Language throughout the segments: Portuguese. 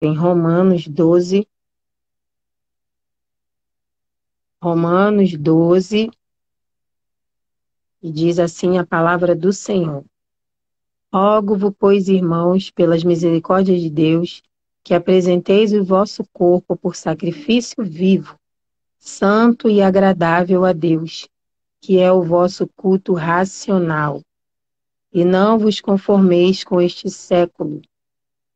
em Romanos 12, e diz assim a palavra do Senhor. Rogo-vos, pois, irmãos, pelas misericórdias de Deus, que apresenteis o vosso corpo por sacrifício vivo, santo e agradável a Deus, que é o vosso culto racional. E não vos conformeis com este século,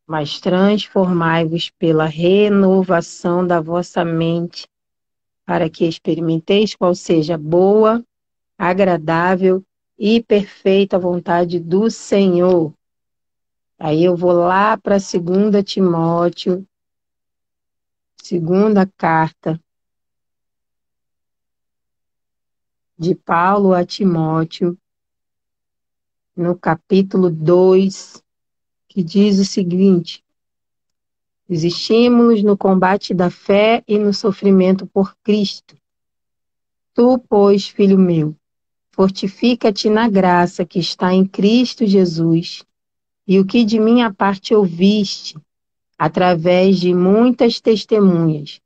mas transformai-vos pela renovação da vossa mente, para que experimenteis qual seja a boa, agradável e perfeita vontade do Senhor. Aí eu vou lá para 2 Timóteo, segunda carta de Paulo a Timóteo, no capítulo 2, que diz o seguinte: os estímulos no combate da fé e no sofrimento por Cristo. Tu, pois, filho meu, fortifica-te na graça que está em Cristo Jesus, e o que de minha parte ouviste, através de muitas testemunhas,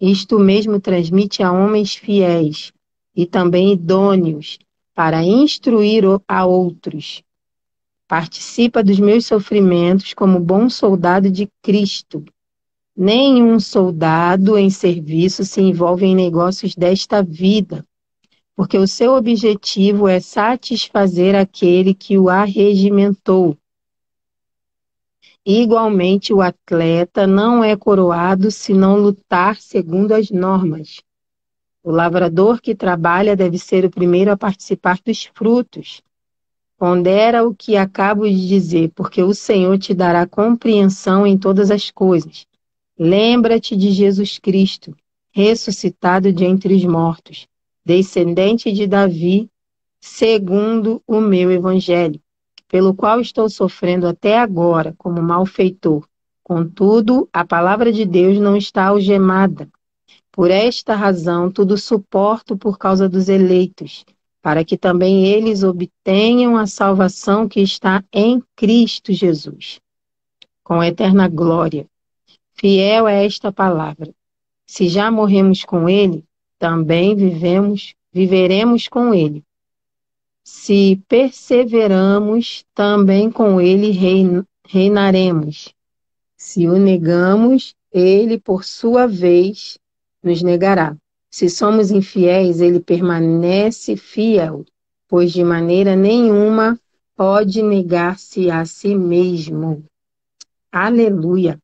isto mesmo transmite a homens fiéis e também idôneos para instruir a outros. Participa dos meus sofrimentos como bom soldado de Cristo. Nenhum soldado em serviço se envolve em negócios desta vida, porque o seu objetivo é satisfazer aquele que o arregimentou. Igualmente, o atleta não é coroado se não lutar segundo as normas. O lavrador que trabalha deve ser o primeiro a participar dos frutos. Pondera o que acabo de dizer, porque o Senhor te dará compreensão em todas as coisas. Lembra-te de Jesus Cristo, ressuscitado de entre os mortos, descendente de Davi, segundo o meu evangelho, pelo qual estou sofrendo até agora como malfeitor. Contudo, a palavra de Deus não está algemada. Por esta razão, tudo suporto por causa dos eleitos, para que também eles obtenham a salvação que está em Cristo Jesus, com eterna glória. Fiel é esta palavra. Se já morremos com ele, também viveremos com ele. Se perseveramos, também com ele reinaremos. Se o negamos, ele, por sua vez, nos negará. Se somos infiéis, ele permanece fiel, pois de maneira nenhuma pode negar-se a si mesmo. Aleluia!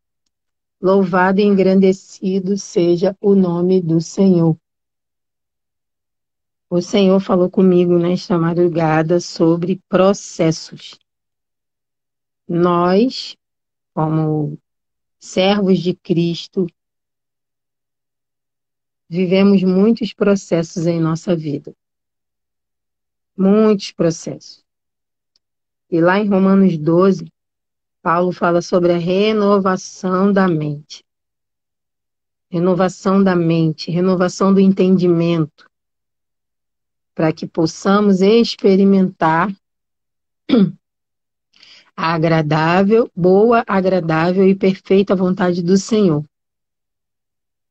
Louvado e engrandecido seja o nome do Senhor. O Senhor falou comigo nesta madrugada sobre processos. Nós, como servos de Cristo, vivemos muitos processos em nossa vida. Muitos processos. E lá em Romanos 12, Paulo fala sobre a renovação da mente. Renovação da mente, renovação do entendimento, para que possamos experimentar a agradável, boa, agradável e perfeita vontade do Senhor.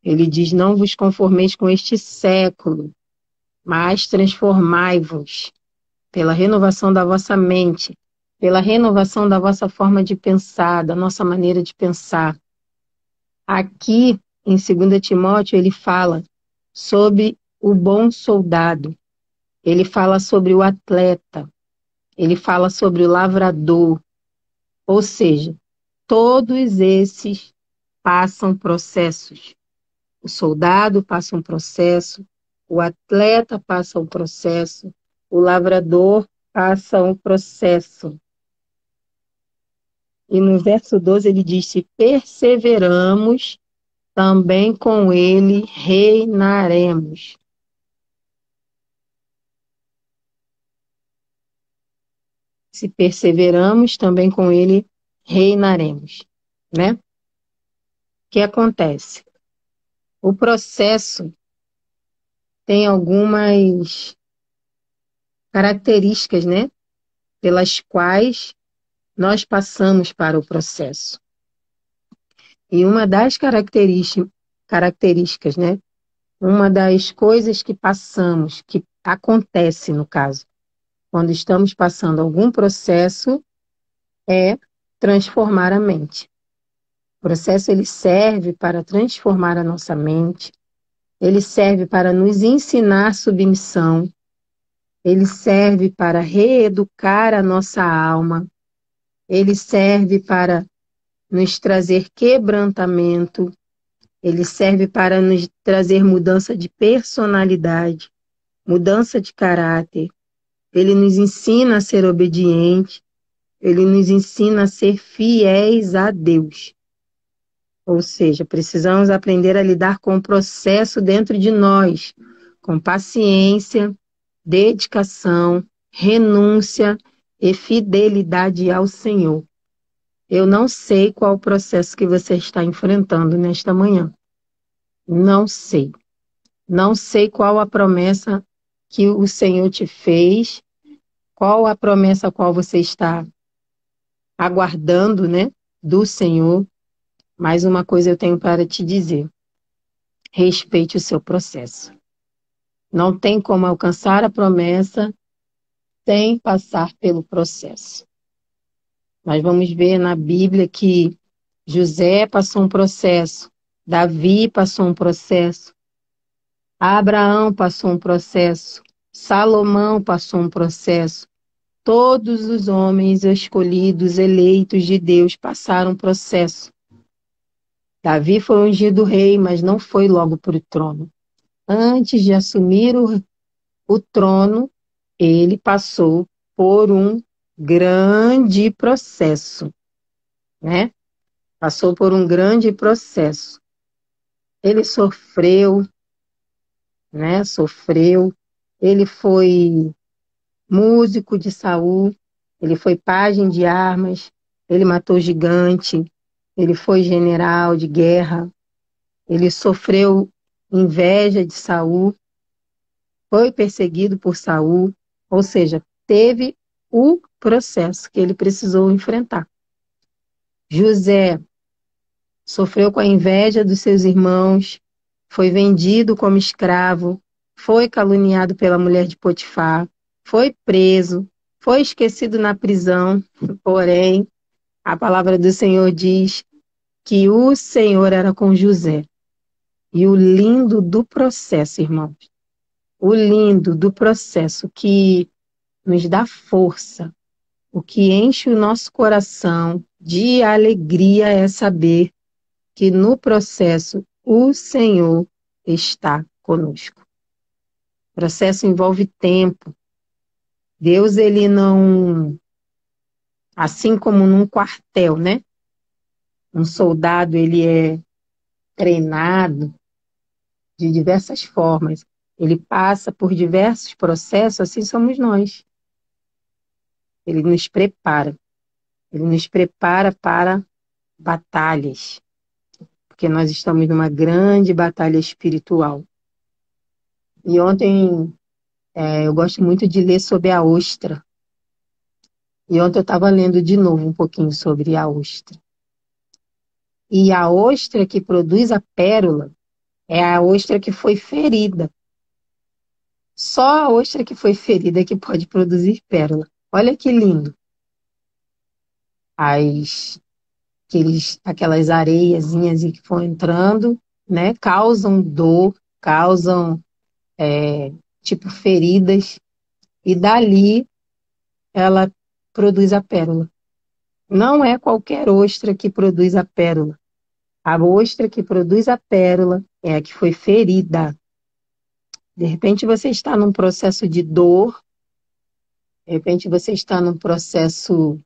Ele diz: não vos conformeis com este século, mas transformai-vos pela renovação da vossa mente, pela renovação da vossa forma de pensar, da nossa maneira de pensar. Aqui, em 2 Timóteo, ele fala sobre o bom soldado, ele fala sobre o atleta, ele fala sobre o lavrador, ou seja, todos esses passam processos. O soldado passa um processo, o atleta passa um processo, o lavrador passa um processo. E no verso 12 ele diz: se perseveramos, também com ele reinaremos. Se perseveramos, também com ele reinaremos, né? O que acontece? O processo tem algumas características, né? Pelas quais nós passamos para o processo. E uma das características, né? Uma das coisas que passamos, que acontece no caso, quando estamos passando algum processo, é transformar a mente. O processo ele serve para transformar a nossa mente, ele serve para nos ensinar submissão, ele serve para reeducar a nossa alma, ele serve para nos trazer quebrantamento, ele serve para nos trazer mudança de personalidade, mudança de caráter, ele nos ensina a ser obediente, ele nos ensina a ser fiéis a Deus. Ou seja, precisamos aprender a lidar com o processo dentro de nós, com paciência, dedicação, renúncia e fidelidade ao Senhor. Eu não sei qual o processo que você está enfrentando nesta manhã. Não sei. Não sei qual a promessa que o Senhor te fez, qual a promessa a qual você está aguardando, né, do Senhor. Mas uma coisa eu tenho para te dizer: respeite o seu processo. Não tem como alcançar a promessa sem passar pelo processo. Nós vamos ver na Bíblia que José passou um processo, Davi passou um processo, Abraão passou um processo, Salomão passou um processo. Todos os homens escolhidos, eleitos de Deus, passaram um processo. Davi foi ungido rei, mas não foi logo para o trono. Antes de assumir o trono, ele passou por um grande processo, né? Passou por um grande processo. Ele sofreu, né? Sofreu. Ele foi músico de Saul, ele foi pajem de armas, ele matou gigante, ele foi general de guerra, ele sofreu inveja de Saul, foi perseguido por Saul, ou seja, teve o processo que ele precisou enfrentar. José sofreu com a inveja dos seus irmãos, foi vendido como escravo, foi caluniado pela mulher de Potifar, foi preso, foi esquecido na prisão, porém, a palavra do Senhor diz que o Senhor era com José. E o lindo do processo, irmãos, o lindo do processo que nos dá força, o que enche o nosso coração de alegria é saber que no processo o Senhor está conosco. O processo envolve tempo. Deus, ele não, assim como num quartel, né? Um soldado, ele é treinado de diversas formas. Ele passa por diversos processos, assim somos nós. Ele nos prepara. Ele nos prepara para batalhas, porque nós estamos numa grande batalha espiritual. E ontem, eu gosto muito de ler sobre a ostra. E ontem eu estava lendo de novo um pouquinho sobre a ostra. E a ostra que produz a pérola é a ostra que foi ferida. Só a ostra que foi ferida que pode produzir pérola. Olha que lindo. Aquelas areiazinhas que vão entrando, né, causam dor, causam tipo feridas, e dali ela produz a pérola. Não é qualquer ostra que produz a pérola. A ostra que produz a pérola é a que foi ferida. De repente você está num processo de dor, de repente você está num processo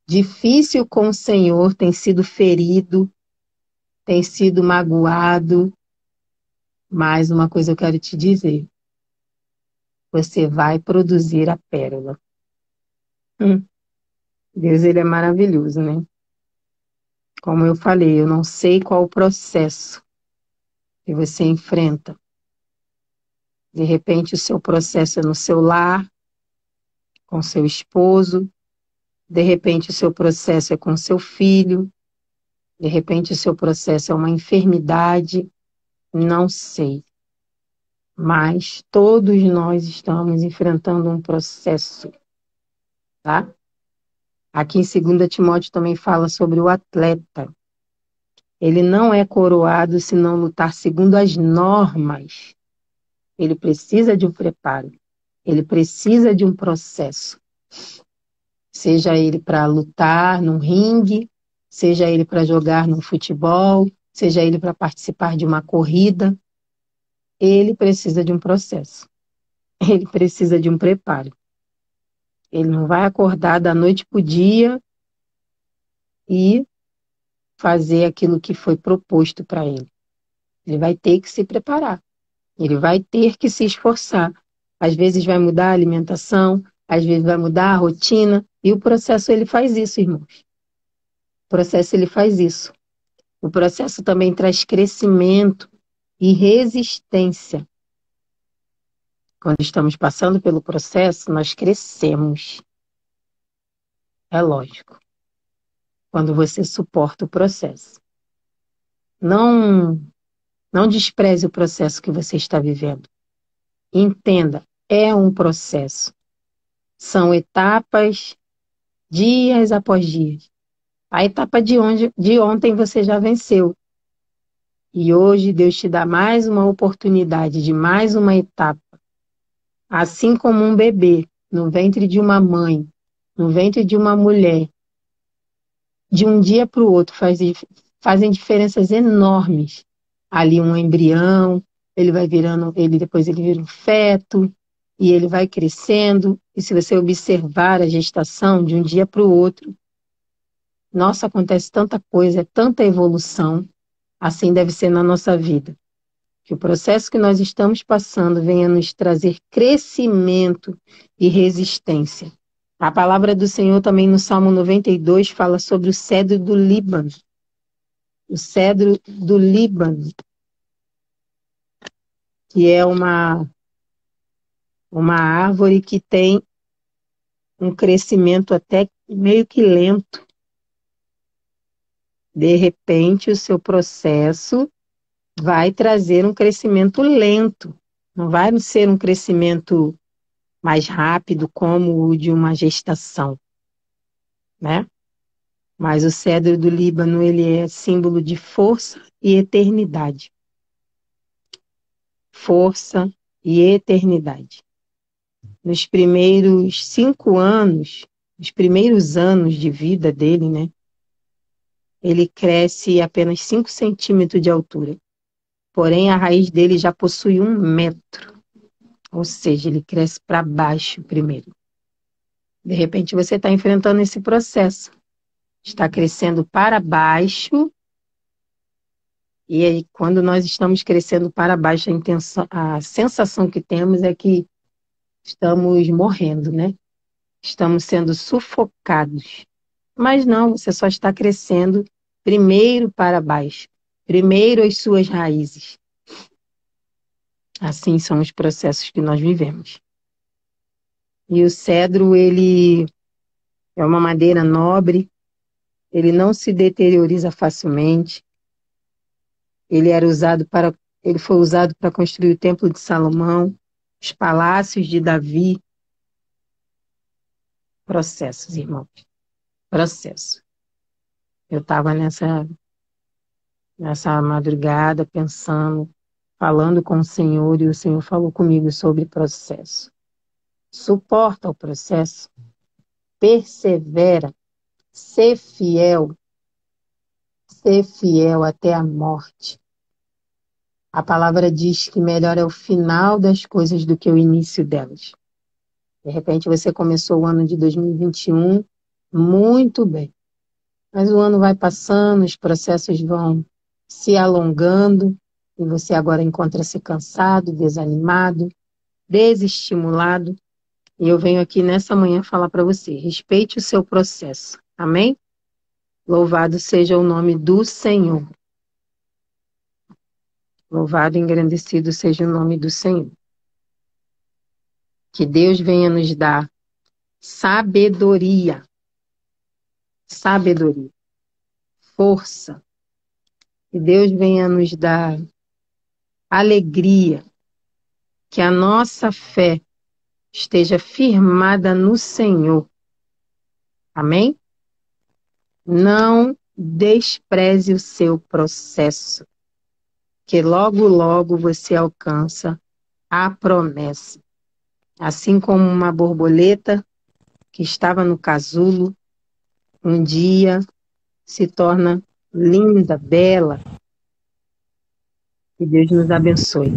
difícil com o Senhor, tem sido ferido, tem sido magoado, mas uma coisa eu quero te dizer: você vai produzir a pérola. Deus, ele é maravilhoso, né? Como eu falei, eu não sei qual o processo que você enfrenta. De repente, o seu processo é no seu lar, com seu esposo. De repente, o seu processo é com seu filho. De repente, o seu processo é uma enfermidade, não sei. Mas todos nós estamos enfrentando um processo, tá? Aqui em 2 Timóteo também fala sobre o atleta. Ele não é coroado se não lutar segundo as normas. Ele precisa de um preparo. Ele precisa de um processo. Seja ele para lutar num ringue, seja ele para jogar no futebol, seja ele para participar de uma corrida, ele precisa de um processo. Ele precisa de um preparo. Ele não vai acordar da noite para o dia e fazer aquilo que foi proposto para ele. Ele vai ter que se preparar. Ele vai ter que se esforçar. Às vezes vai mudar a alimentação, às vezes vai mudar a rotina, e o processo ele faz isso, irmãos. O processo ele faz isso. O processo também traz crescimento e resistência. Quando estamos passando pelo processo, nós crescemos. É lógico. Quando você suporta o processo. Não despreze o processo que você está vivendo. Entenda, é um processo. São etapas, dias após dias. A etapa de ontem você já venceu. E hoje Deus te dá mais uma oportunidade de mais uma etapa. Assim como um bebê no ventre de uma mãe, no ventre de uma mulher, de um dia para o outro fazem diferenças enormes. Ali um embrião, ele vai virando, depois ele vira um feto, e ele vai crescendo. E se você observar a gestação de um dia para o outro, nossa, acontece tanta coisa, é tanta evolução, assim deve ser na nossa vida. Que o processo que nós estamos passando venha nos trazer crescimento e resistência. A palavra do Senhor também no Salmo 92 fala sobre o cedro do Líbano. O cedro do Líbano, que é uma árvore que tem um crescimento até meio que lento. De repente, o seu processo vai trazer um crescimento lento. Não vai ser um crescimento mais rápido como o de uma gestação, né? Mas o cedro do Líbano, ele é símbolo de força e eternidade. Força e eternidade. Nos primeiros 5 anos, os primeiros anos de vida dele, né? Ele cresce apenas 5 centímetros de altura. Porém, a raiz dele já possui 1 metro. Ou seja, ele cresce para baixo primeiro. De repente, você está enfrentando esse processo. Está crescendo para baixo. E aí, quando nós estamos crescendo para baixo, a sensação que temos é que estamos morrendo, né? Estamos sendo sufocados. Mas não, você só está crescendo primeiro para baixo. Primeiro as suas raízes. Assim são os processos que nós vivemos. E o cedro, ele é uma madeira nobre, ele não se deterioriza facilmente. Ele foi usado para construir o Templo de Salomão, os palácios de Davi. Processos, irmãos. Processo. Eu estava nessa madrugada pensando, falando com o Senhor, e o Senhor falou comigo sobre processo. Suporta o processo, persevera, ser fiel até a morte. A palavra diz que melhor é o final das coisas do que o início delas. De repente você começou o ano de 2021 muito bem, mas o ano vai passando, os processos vão se alongando e você agora encontra-se cansado, desanimado, desestimulado. E eu venho aqui nessa manhã falar para você, respeite o seu processo, amém? Louvado seja o nome do Senhor. Louvado e engrandecido seja o nome do Senhor. Que Deus venha nos dar sabedoria, força Que Deus venha nos dar alegria, que a nossa fé esteja firmada no Senhor. Amém? Não despreze o seu processo, que logo, logo você alcança a promessa. Assim como uma borboleta que estava no casulo, um dia se torna linda, bela. Que Deus nos abençoe.